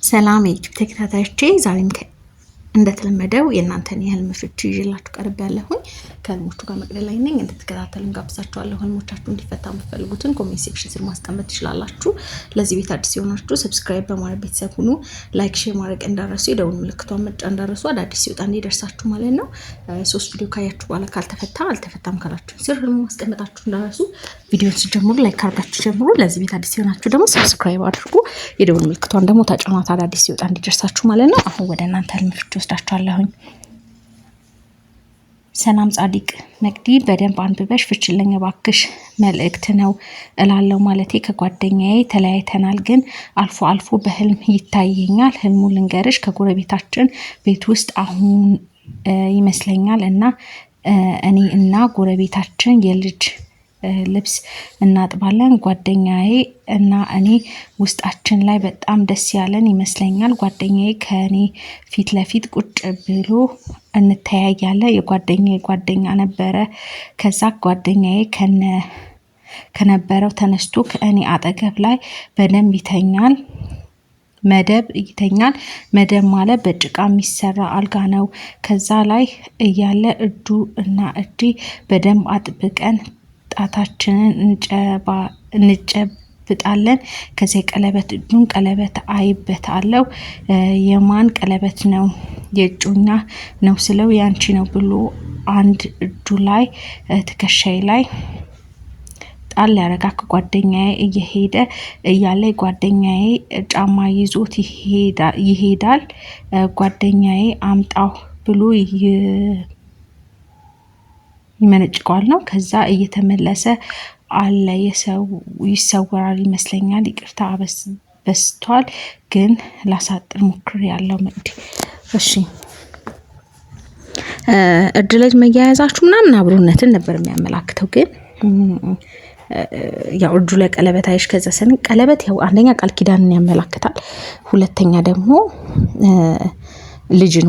ሰላም የዩቲዩብ ተከታታዮቼ ዛሬም እንደተለመደው የእናንተን የህልም ፍቺ ይዤላችሁ ቀርቤያለሁኝ። ከህልሞቹ ጋር መቅደል ላይ ነኝ። እንድትከታተሉን ጋብዛችኋለሁ። ህልሞቻችሁ እንዲፈታ የምትፈልጉትን ኮሜንት ሴክሽን ስር ማስቀመጥ ትችላላችሁ። ለዚህ ቤት አዲስ የሆናችሁ ሰብስክራይብ በማድረግ ቤተሰብ ሁኑ። ላይክ፣ ሼር ማድረግ እንዳረሱ፣ የደውል ምልክቷን መጫን እንዳረሱ፣ አዳዲስ ሲወጣ እንዲደርሳችሁ ማለት ነው። 3 ቪዲዮ ካያችሁ በኋላ አልተፈታም ካላችሁ ስር ህልሙ ማስቀመጣችሁ እንዳረሱ። ቪዲዮን ሲጀምሩ ላይክ አድርጋችሁ ጀምሩ። ለዚህ ቤት አዲስ የሆናችሁ ደግሞ ሰብስክራይብ አድርጉ። የደውል ምልክቷን ደግሞ ተጫኗት፣ አዳዲስ ሲወጣ እንዲደርሳችሁ ማለት ነው። አሁን ወደ እናንተ ህልም ፍቺ ወስዳችኋለሁኝ። ሰላም ጻዲቅ መቅዲ፣ በደንብ አንብበሽ ፍችልኝ እባክሽ፣ መልእክት ነው እላለሁ። ማለቴ ከጓደኛዬ ተለያይተናል፣ ግን አልፎ አልፎ በህልም ይታየኛል። ህልሙ ልንገርሽ፣ ከጎረቤታችን ቤት ውስጥ አሁን ይመስለኛል እና እኔ እና ጎረቤታችን የልጅ ልብስ እናጥባለን። ጓደኛዬ እና እኔ ውስጣችን ላይ በጣም ደስ ያለን ይመስለኛል። ጓደኛዬ ከእኔ ፊት ለፊት ቁጭ ብሎ እንተያያለን። የጓደኛዬ ጓደኛ ነበረ። ከዛ ጓደኛዬ ከነበረው ተነስቶ ከእኔ አጠገብ ላይ በደንብ ይተኛል። መደብ ማለት በጭቃ የሚሰራ አልጋ ነው። ከዛ ላይ እያለ እጁ እና እጄ በደንብ አጥብቀን ጣታችንን እንጨብጣለን። ከዚያ ቀለበት እጁን ቀለበት አይበታለሁ። የማን ቀለበት ነው? የእጮኛ ነው ስለው ያንቺ ነው ብሎ አንድ እጁ ላይ ትከሻዬ ላይ ጣል ያረጋ። ከጓደኛዬ እየሄደ እያለ ጓደኛዬ ጫማ ይዞት ይሄዳል። ጓደኛዬ አምጣው ብሎ ይመነጭቀዋል ነው። ከዛ እየተመለሰ አለ ይሰወራል ይመስለኛል። ይቅርታ በስቷል፣ ግን ላሳጥር ሞክር ያለው መቅዲ። እሺ እጅ ለእጅ መያያዛችሁ ምናምን አብሮነትን ነበር የሚያመላክተው፣ ግን ያው እጁ ላይ ቀለበት አይሽ። ከዛ ቀለበት ያው አንደኛ ቃል ኪዳንን ያመላክታል፣ ሁለተኛ ደግሞ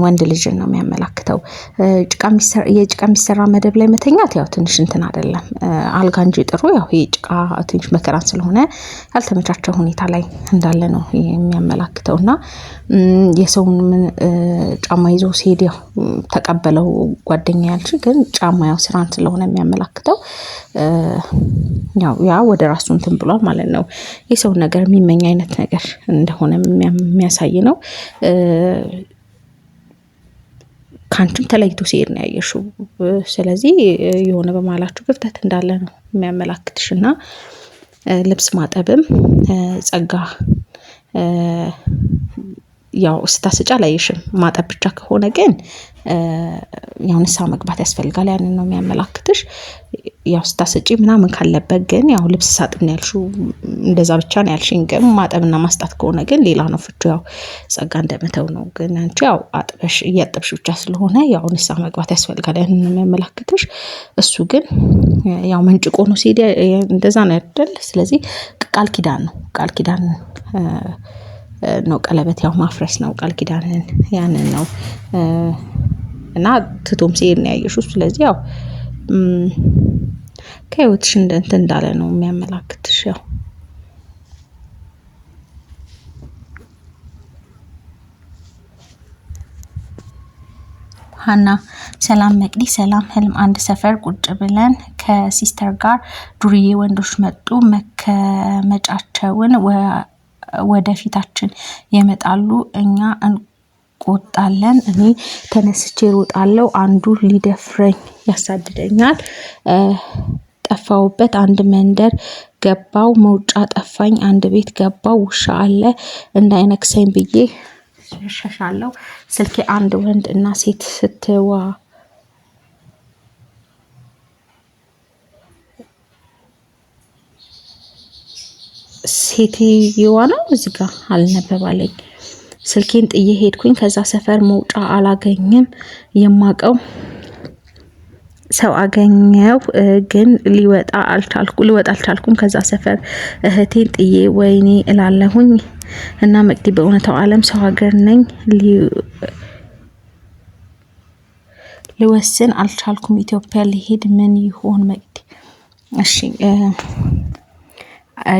ወንድ ልጅን ነው የሚያመላክተው። የጭቃ የሚሰራ መደብ ላይ መተኛት ያው ትንሽ እንትን አይደለም አልጋ እንጂ ጥሩ። ያው የጭቃ ትንሽ መከራን ስለሆነ ያልተመቻቸው ሁኔታ ላይ እንዳለ ነው የሚያመላክተው። እና የሰውን ጫማ ይዞ ሲሄድ ያው ተቀበለው ጓደኛ ያልሽ፣ ግን ጫማ ያው ስራን ስለሆነ የሚያመላክተው ያ ወደ ራሱ እንትን ብሏል ማለት ነው። የሰውን ነገር የሚመኝ አይነት ነገር እንደሆነ የሚያሳይ ነው። ካንቺም ተለይቶ ሲሄድ ነው ያየሽው። ስለዚህ የሆነ በመሀላችሁ ክፍተት እንዳለ ነው የሚያመላክትሽና ልብስ ማጠብም ጸጋ ያው ስታስጫ ላይሽም። ማጠብ ብቻ ከሆነ ግን ያው ንስሐ መግባት ያስፈልጋል። ያንን ነው የሚያመላክትሽ። ያው ስታስጪ ምናምን ካለበት ግን ያው ልብስ ሳጥን ያልሽው እንደዛ ብቻ ነው ያልሽኝ። ግን ማጠብና ማስጣት ከሆነ ግን ሌላ ነው ፍቹ። ያው ጸጋ እንደመተው ነው። ግን አንቺ ያው እያጠብሽ ብቻ ስለሆነ ያው ንስሐ መግባት ያስፈልጋል። ያንን ነው የሚያመላክትሽ። እሱ ግን ያው መንጭቆ ነው ሲሄድ እንደዛ ነው አይደል? ስለዚህ ቃል ኪዳን ነው። ቀለበት ያው ማፍረስ ነው። ቃል ኪዳንን ያንን ነው እና ትቶም ሲሄድ ነው ያየሽው። ስለዚህ ያው ከህይወትሽ እንትን እንዳለ ነው የሚያመላክትሽ። ያው ሀና ሰላም መቅዲ ሰላም። ህልም አንድ ሰፈር ቁጭ ብለን ከሲስተር ጋር ዱርዬ ወንዶች መጡ። መቀመጫቸውን ወደፊታችን የመጣሉ። እኛ እንቆጣለን። እኔ ተነስቼ ሮጣለሁ። አንዱ ሊደፍረኝ ያሳድደኛል። ጠፋውበት። አንድ መንደር ገባው። መውጫ ጠፋኝ። አንድ ቤት ገባው። ውሻ አለ እንዳይነክሰኝ ብዬ ሸሻለሁ። ስልኬ አንድ ወንድ እና ሴት ሴትየዋ ነው እዚህ ጋር አልነበባለኝ። ስልኬን ጥዬ ሄድኩኝ። ከዛ ሰፈር መውጫ አላገኝም። የማቀው ሰው አገኘው፣ ግን ሊወጣ አልቻልኩም። ከዛ ሰፈር እህቴን ጥዬ ወይኔ እላለሁኝ እና መቅዲ በእውነታው ዓለም ሰው ሀገር ነኝ። ልወስን አልቻልኩም። ኢትዮጵያ ሊሄድ ምን ይሆን መቅዲ? እሺ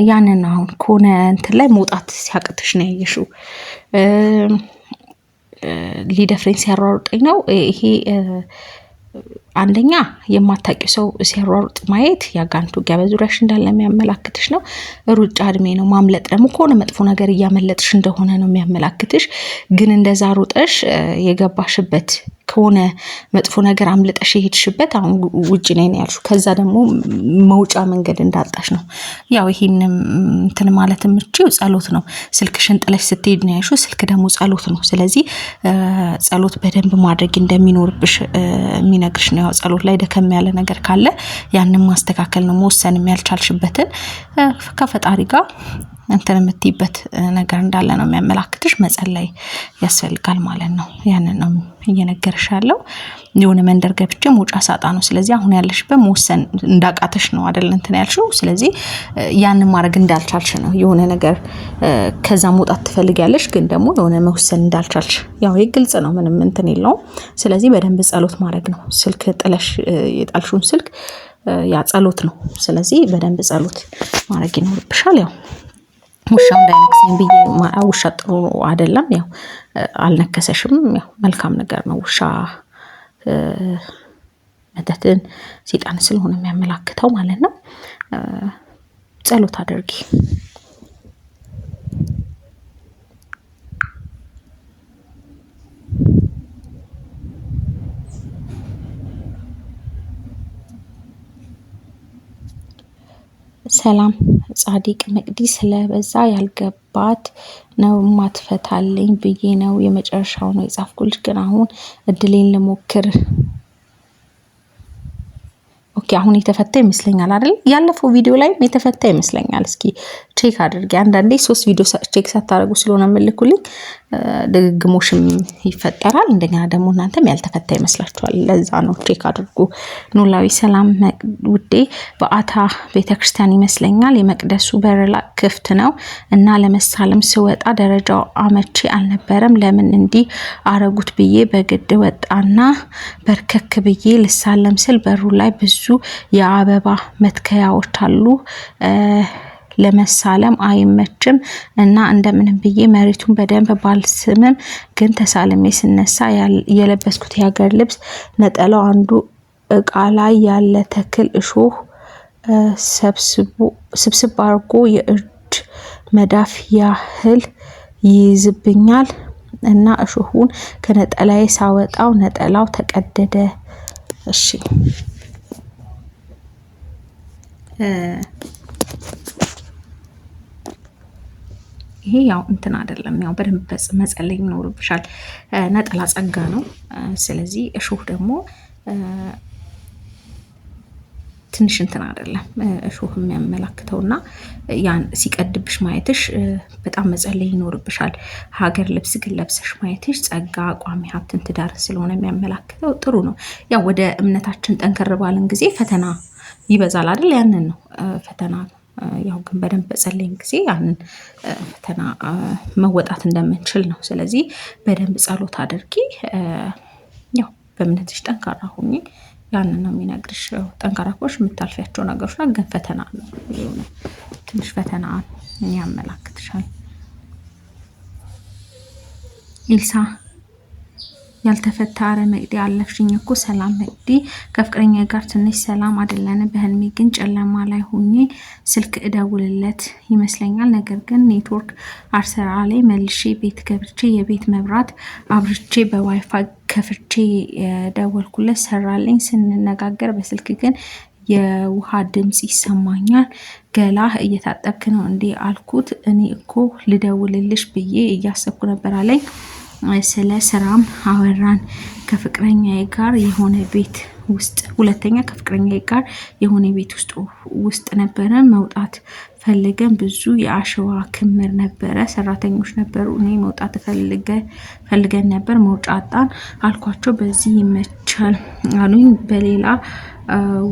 ያንን አሁን ከሆነ እንትን ላይ መውጣት ሲያቅትሽ ነው ያየሽው። ሊደፍረኝ ሲያሯሩጠኝ ነው ይሄ አንደኛ የማታውቂው ሰው ሲያሯሩጥ ማየት ያጋንቱ ውጊያ በዙሪያሽ እንዳለ የሚያመላክትሽ ነው። ሩጫ እድሜ ነው። ማምለጥ ደግሞ ከሆነ መጥፎ ነገር እያመለጥሽ እንደሆነ ነው የሚያመላክትሽ። ግን እንደዛ ሩጠሽ የገባሽበት ከሆነ መጥፎ ነገር አምልጠሽ የሄድሽበት አሁን ውጪ ነኝ ያልሽው ከዛ ደግሞ መውጫ መንገድ እንዳጣሽ ነው። ያው ይሄንም እንትን ማለት የምትችይው ጸሎት ነው። ስልክሽን ጥለሽ ስትሄድ ነው ያልሽው። ስልክ ደግሞ ጸሎት ነው። ስለዚህ ጸሎት በደንብ ማድረግ እንደሚኖርብሽ የሚነግርሽ ነው። ያው ጸሎት ላይ ደከም ያለ ነገር ካለ ያንን ማስተካከል ነው። መወሰን ያልቻልሽበትን ከፈጣሪ ጋር እንትን የምትይበት ነገር እንዳለ ነው የሚያመላክትሽ። መጸለይ ያስፈልጋል ማለት ነው። ያንን ነው እየነገርሽ ያለው። የሆነ መንደር ገብቼ መውጫ ሳጣ ነው። ስለዚህ አሁን ያለሽበት መወሰን እንዳቃተሽ ነው አይደል እንትን ያልሽው። ስለዚህ ያንን ማድረግ እንዳልቻልሽ ነው። የሆነ ነገር ከዛ መውጣት ትፈልጊያለሽ፣ ግን ደግሞ የሆነ መወሰን እንዳልቻልሽ ያው ግልጽ ነው። ምንም እንትን የለውም። ስለዚህ በደንብ ጸሎት ማድረግ ነው። ስልክ ጥለሽ የጣልሽውን ስልክ ያ ጸሎት ነው። ስለዚህ በደንብ ጸሎት ማድረግ ይኖርብሻል። ያው ውሻው እንዳይነክሰኝ ብዬ ውሻ ጥሩ አይደለም። ያው አልነከሰሽም። ያው መልካም ነገር ነው። ውሻ መተትን ሰይጣን ስለሆነ የሚያመላክተው ማለት ነው። ጸሎት አድርጊ። ሰላም ጻዲቅ መቅዲ ስለበዛ ያልገባት ነው ማትፈታልኝ ብዬ ነው የመጨረሻው ነው የጻፍኩልሽ። ግን አሁን እድሌን ልሞክር። ኦኬ አሁን የተፈታ ይመስለኛል አይደል? ያለፈው ቪዲዮ ላይ የተፈታ ይመስለኛል። እስኪ ቼክ አድርጊ። አንዳንዴ 3 ቪዲዮ ቼክ ሳታደርጉ ስለሆነ መልኩልኝ ድግግሞሽም ይፈጠራል። እንደገና ደግሞ እናንተም ያልተፈታ ይመስላችኋል። ለዛ ነው ቼክ አድርጉ። ኖላዊ ሰላም ውዴ በአታ ቤተክርስቲያን ይመስለኛል የመቅደሱ በር ክፍት ነው እና ለመሳለም ስወጣ ደረጃው አመቺ አልነበረም። ለምን እንዲህ አረጉት ብዬ በግድ ወጣና በርከክ ብዬ ልሳለም ስል በሩ ላይ ብዙ የአበባ መትከያዎች አሉ። ለመሳለም አይመችም እና እንደምንም ብዬ መሬቱን በደንብ ባልስምም ግን ተሳልሜ ስነሳ የለበስኩት የሀገር ልብስ ነጠላው አንዱ እቃ ላይ ያለ ተክል እሾህ ስብስብ አድርጎ የእጅ መዳፍ ያህል ይይዝብኛል እና እሾሁን ከነጠላዬ ሳወጣው ነጠላው ተቀደደ። እሺ ይሄ ያው እንትን አይደለም። ያው በደንብ መጸለይ ይኖርብሻል። ነጠላ ጸጋ ነው። ስለዚህ እሾህ ደግሞ ትንሽ እንትን አይደለም። እሾህ የሚያመላክተውና ያን ሲቀድብሽ ማየትሽ በጣም መጸለይ ይኖርብሻል። ሀገር ልብስ ግን ለብሰሽ ማየትሽ ጸጋ፣ ቋሚ ሀብትን፣ ትዳር ስለሆነ የሚያመላክተው ጥሩ ነው። ያው ወደ እምነታችን ጠንከር ባለን ጊዜ ፈተና ይበዛል አይደል? ያንን ነው ፈተና ያው ግን በደንብ በጸለይን ጊዜ ያንን ፈተና መወጣት እንደምንችል ነው። ስለዚህ በደንብ ጸሎት አድርጊ። ያው በእምነትሽ ጠንካራ ሁኚ። ያንን ነው የሚነግርሽ። ጠንካራ ከሆንሽ የምታልፊያቸው ነገሮች ነው። ግን ፈተና ነው የሆነ ትንሽ ፈተና ያመላክትሻል። ኢልሳ ያልተፈታ አረ መቅዲ አለፍሽኝ እኮ ሰላም መቅዲ ከፍቅረኛ ጋር ትንሽ ሰላም አይደለን። በህልሜ ግን ጨለማ ላይ ሆኜ ስልክ እደውልለት ይመስለኛል። ነገር ግን ኔትወርክ አልሰራ ላይ መልሼ ቤት ገብቼ የቤት መብራት አብርቼ በዋይፋይ ከፍቼ ደወልኩለት ሰራልኝ። ስንነጋገር በስልክ ግን የውሃ ድምጽ ይሰማኛል። ገላህ እየታጠብክ ነው እንዴ አልኩት። እኔ እኮ ልደውልልሽ ብዬ እያሰብኩ ነበር አለኝ። ስለ ስራም አወራን። ከፍቅረኛዬ ጋር የሆነ ቤት ውስጥ ከፍቅረኛዬ ጋር የሆነ ቤት ውስጥ ነበረን። መውጣት ፈልገን ብዙ የአሸዋ ክምር ነበረ። ሰራተኞች ነበሩ። እኔ መውጣት ፈልገን ነበር። መውጫ አጣን አልኳቸው። በዚህ ይመቻል አሉኝ። በሌላ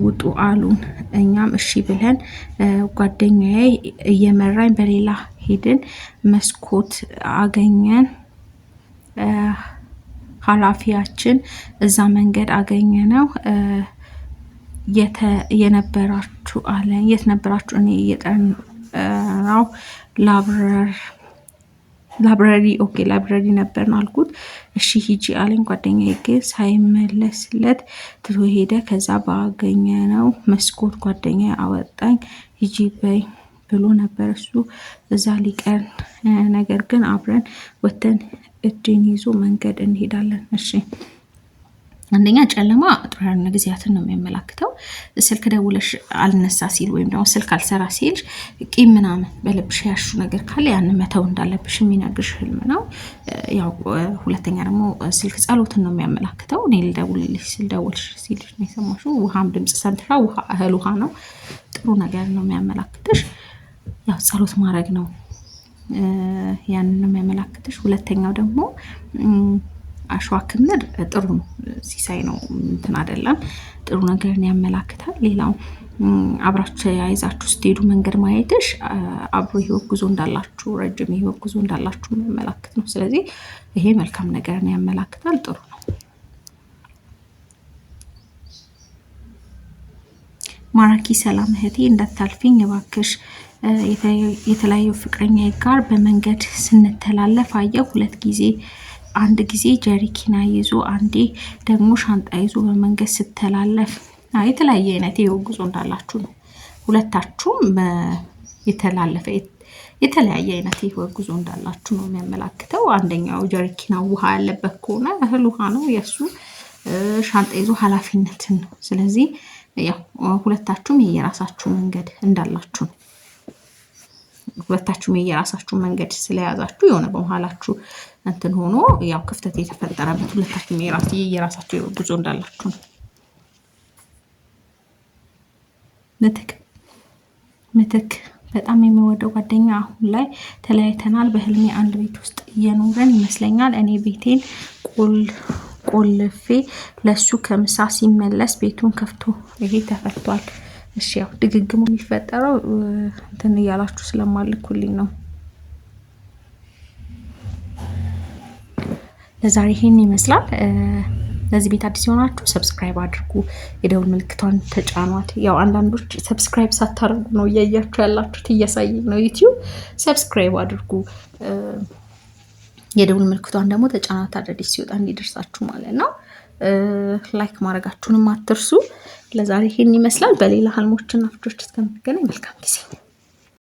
ውጡ አሉን። እኛም እሺ ብለን ጓደኛዬ እየመራኝ በሌላ ሄድን። መስኮት አገኘን። ኃላፊያችን እዛ መንገድ አገኘ ነው። የት ነበራችሁ? እኔ ነው ላይብራሪ ኦኬ ላይብራሪ ነበር አልኩት። እሺ ሂጂ አለኝ። ጓደኛዬ ግን ሳይመለስለት ትቶ ሄደ። ከዛ ባገኘነው መስኮት ጓደኛዬ አወጣኝ። ሂጂ በይ ብሎ ነበር እሱ እዛ ሊቀር፣ ነገር ግን አብረን ወተን እጅን ይዞ መንገድ እንሄዳለን። እሺ አንደኛ ጨለማ ጥሩ ያልሆነ ጊዜያትን ነው የሚያመላክተው። ስልክ ደውለሽ አልነሳ ሲል ወይም ደግሞ ስልክ አልሰራ ሲልሽ ቂም ምናምን በልብሽ ያሹ ነገር ካለ ያን መተው እንዳለብሽ የሚነግርሽ ህልም ነው። ያው ሁለተኛ ደግሞ ስልክ ጸሎትን ነው የሚያመላክተው። እኔ ልደውልልሽ ስል ደውልሽ ሲልሽ ነው የሰማሽው። ውሃም ድምጽ ሰምተሻ እህል ውሃ ነው፣ ጥሩ ነገር ነው የሚያመላክትሽ። ያው ጸሎት ማድረግ ነው ያንን ነው የሚያመላክትሽ። ሁለተኛው ደግሞ አሸዋ ክምር ጥሩ ነው፣ ሲሳይ ነው፣ እንትን አይደለም፣ ጥሩ ነገርን ያመላክታል። ሌላው አብራችሁ ያይዛችሁ ስትሄዱ መንገድ ማየትሽ አብሮ ህይወት ጉዞ እንዳላችሁ፣ ረጅም ህይወት ጉዞ እንዳላችሁ የሚያመላክት ነው። ስለዚህ ይሄ መልካም ነገርን ያመላክታል፣ ጥሩ ነው። ማራኪ ሰላም እህቴ እንዳታልፊኝ እባክሽ፣ የተለያዩ ፍቅረኛ ጋር በመንገድ ስንተላለፍ አየሁ። አንድ ጊዜ ጀሪኪና ይዞ አንዴ ደግሞ ሻንጣ ይዞ በመንገድ ስተላለፍ። የተለያየ አይነት የህይወት ጉዞ እንዳላችሁ ነው። ሁለታችሁም የተለያየ አይነት የህይወት ጉዞ እንዳላችሁ ነው የሚያመላክተው። አንደኛው ጀሪኪና ውሃ ያለበት ከሆነ እህል ውሃ ነው የእሱ፣ ሻንጣ ይዞ ኃላፊነትን ነው። ስለዚህ ያው ሁለታችሁም የየራሳችሁ መንገድ እንዳላችሁ ነው። ሁለታችሁም የየራሳችሁ መንገድ ስለያዛችሁ የሆነ በመሀላችሁ እንትን ሆኖ ያው ክፍተት የተፈጠረበት ሁለታችሁም የየራሳችሁ ጉዞ እንዳላችሁ ነው። ምትክ በጣም የሚወደው ጓደኛ አሁን ላይ ተለያይተናል። በህልሜ አንድ ቤት ውስጥ እየኖረን ይመስለኛል። እኔ ቤቴን ቆልፌ ለሱ ከምሳ ሲመለስ ቤቱን ከፍቶ ይሄ ተፈቷል። እሺ ያው ድግግሙ የሚፈጠረው እንትን እያላችሁ ስለማልኩልኝ ነው። ለዛሬ ይሄን ይመስላል። ለዚህ ቤት አዲስ የሆናችሁ ሰብስክራይብ አድርጉ፣ የደውል ምልክቷን ተጫኗት። ያው አንዳንዶች ሰብስክራይብ ሳታደርጉ ነው እያያችሁ ያላችሁት፣ እያሳየኝ ነው ዩቲዩብ። ሰብስክራይብ አድርጉ፣ የደውል ምልክቷን ደግሞ ተጫኗት፣ አዳዲስ ሲወጣ እንዲደርሳችሁ ማለት ነው። ላይክ ማድረጋችሁንም አትርሱ። ለዛሬ ይሄን ይመስላል። በሌላ ህልሞችና ፍቾች እስከምንገናኝ መልካም ጊዜ